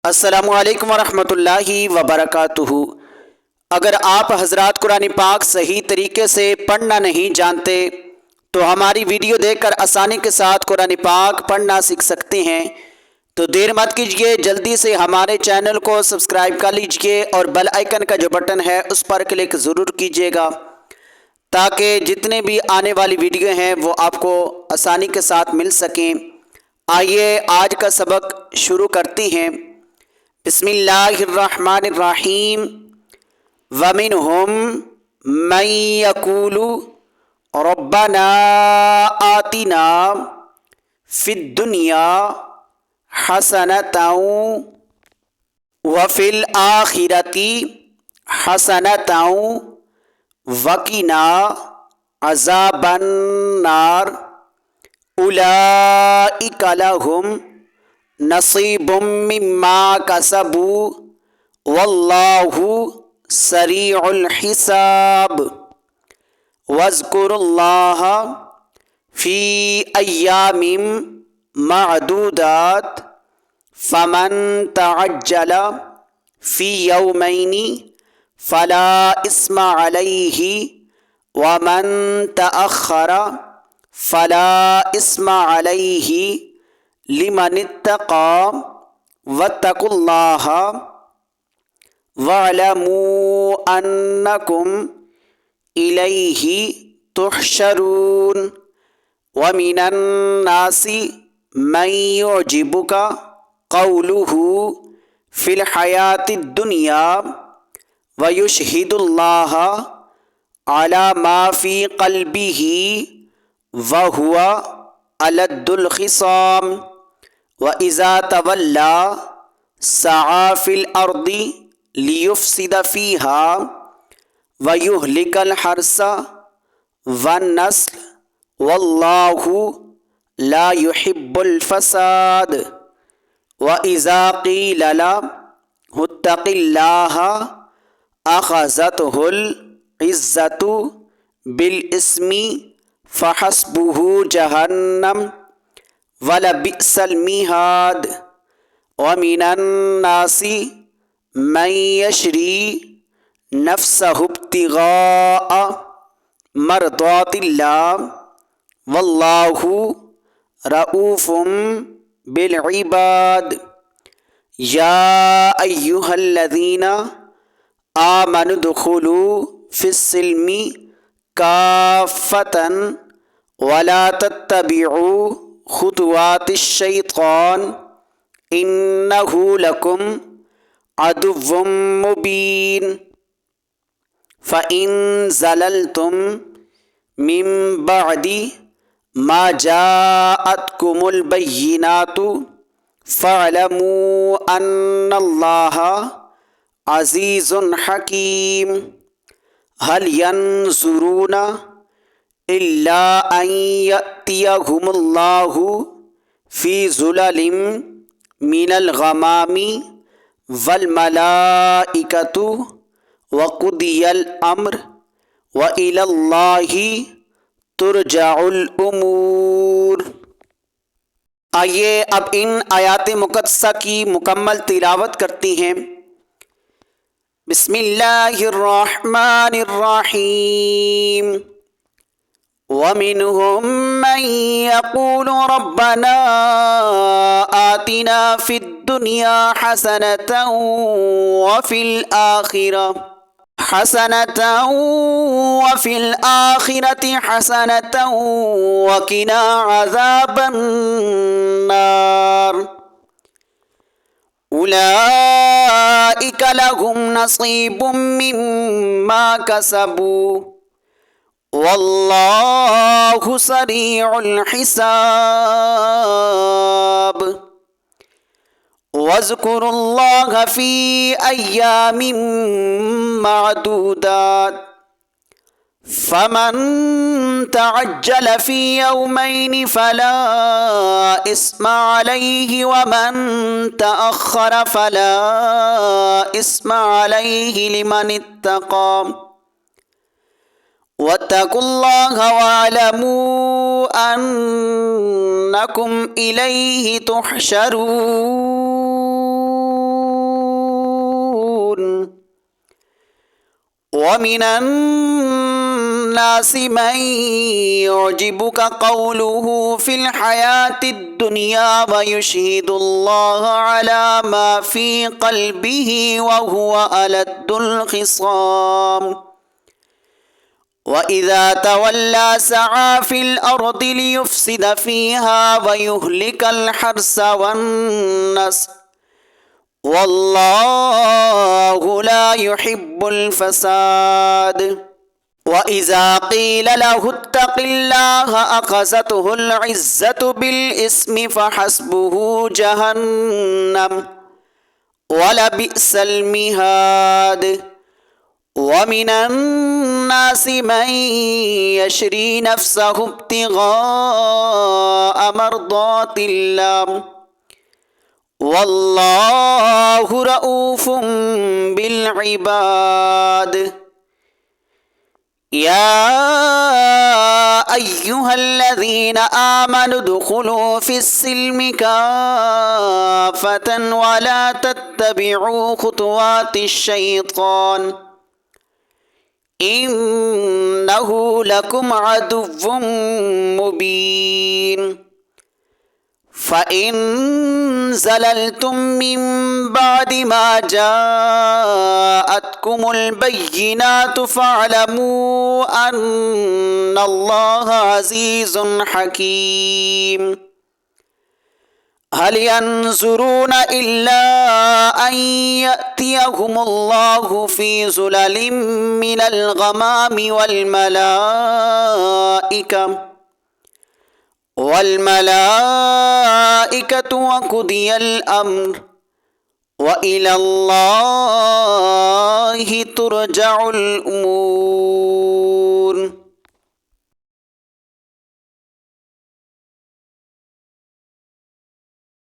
السلام علیکم ورحمۃ اللہ وبرکاتہ۔ اگر آپ حضرات قرآن پاک صحیح طریقے سے پڑھنا نہیں جانتے تو ہماری ویڈیو دیکھ کر آسانی کے ساتھ قرآن پاک پڑھنا سیکھ سکتے ہیں۔ تو دیر مت کیجیے، جلدی سے ہمارے چینل کو سبسکرائب کر لیجیے اور بیل آئیکن کا جو بٹن ہے اس پر کلک ضرور کیجیے گا تاکہ جتنے بھی آنے والی ویڈیو ہیں وہ آپ کو آسانی کے ساتھ مل سکیں۔ آئیے آج کا سبق شروع کرتے ہیں۔ بسم اللہ الرحمن الرحیم۔ وَمِنْهُمْ مَنْ يَقُولُ رَبَّنَا آتِنَا فِي الدُّنْيَا حَسَنَةً وَفِي الْآخِرَةِ حَسَنَةً وَقِنَا عَذَابَ النَّارِ أُولَئِكَ لَهُمْ نصیب مما کسبوا واللہ سریع الحساب۔ واذکروا اللہ فی ایام معدودات فمن تعجل فی یومین فلا اثم علیہ ومن تأخر فلا اثم علیہ لمن اتقى واتقوا الله واعلموا انکم الیہ تحشرون۔ ومن الناس من يعجبك قوله في الحياة الدنيا ويشهد الله على ما في قلبه وهو ألد الخصام۔ وَإِذَا تَوَلَّى سَعَى فِي الْأَرْضِ لِيُفْسِدَ فِيهَا وَيُهْلِكَ الْحَرْثَ وَالنَّسْلَ وَاللَّهُ لَا يُحِبُّ الْفَسَادَ۔ وَإِذَا قِيلَ لَهُ اتَّقِ اللَّهَ أَخَذَتْهُ الْعِزَّةُ بِالْإِثْمِ فَحَسْبُهُ جَهَنَّمُ وَلَبِئْسَ الْمِهَادُ۔ وَمِنَ النَّاسِ مَن يَشْرِي نَفْسَهُ ابْتِغَاءَ مَرْضَاتِ اللَّهِ وَاللَّهُ رَءُوفٌ بِالْعِبَادِ۔ يَا أَيُّهَا الَّذِينَ آمَنُوا ادْخُلُوا فِي السِّلْمِ كَافَّةً وَلَا تَتَّبِعُوا خطوات الشیطان انہ لکم عدو مبین۔ فإن زللتم من بعد ما جاءتکم البینات فاعلموا ان اللہ عزیز حکیم۔ هل ينظرون إلا أن يأتيهم الله في ظلل من الغمام والملائكة وقضي الأمر وإلى الله ترجع الأمور۔ آئیے اب ان آیات مقدسہ کی مکمل تلاوت کرتے ہیں۔ بسم اللہ الرحمن الرحیم۔ وَمِنْهُمْ مَنْ يَقُولُ رَبَّنَا آتِنَا فِي الدُّنْيَا حَسَنَةً وَفِي الْآخِرَةِ حَسَنَةً وَقِنَا عَذَابَ النَّارِ أُولَئِكَ لَهُمْ نَصِيبٌ مِّمَّا كَسَبُوا واللہ سریع الحساب۔ واذکروا اللہ فی ایام معدودات فمن تعجل فی یومین فلا اثم علیہ ومن تأخر فلا اثم علیہ لمن اتقى واتقوا اللہ واعلموا انکم الیہ تحشرون۔ ومن الناس من يعجبك قوله في الحياة الدنيا ويشهد الله على ما في قلبه وهو ألد الخصام وإذا تولى سعى في الأرض ليفسد فيها ويهلك الحرث والنسل والله لا يحب الفساد وإذا قيل له اتق الله أخذته العزة بالإثم فحسبه جهنم ولبئس المهاد ومن الناس من يشري نفسه ابتغاء مرضات الله والله رؤوف بالعباد يا أيها الذين آمنوا ادخلوا في السلم كافة ولا تتبعوا خطوات الشيطان إنه لكم عدو مبين فإن زللتم من بعد ما جاءتكم البينات فاعلموا أن الله عزيز حكيم هل ينظرون إلا أن يأتيهم الله في ظلل من الغمام والملائكة وقضي الأمر وإلى الله ترجع الأمور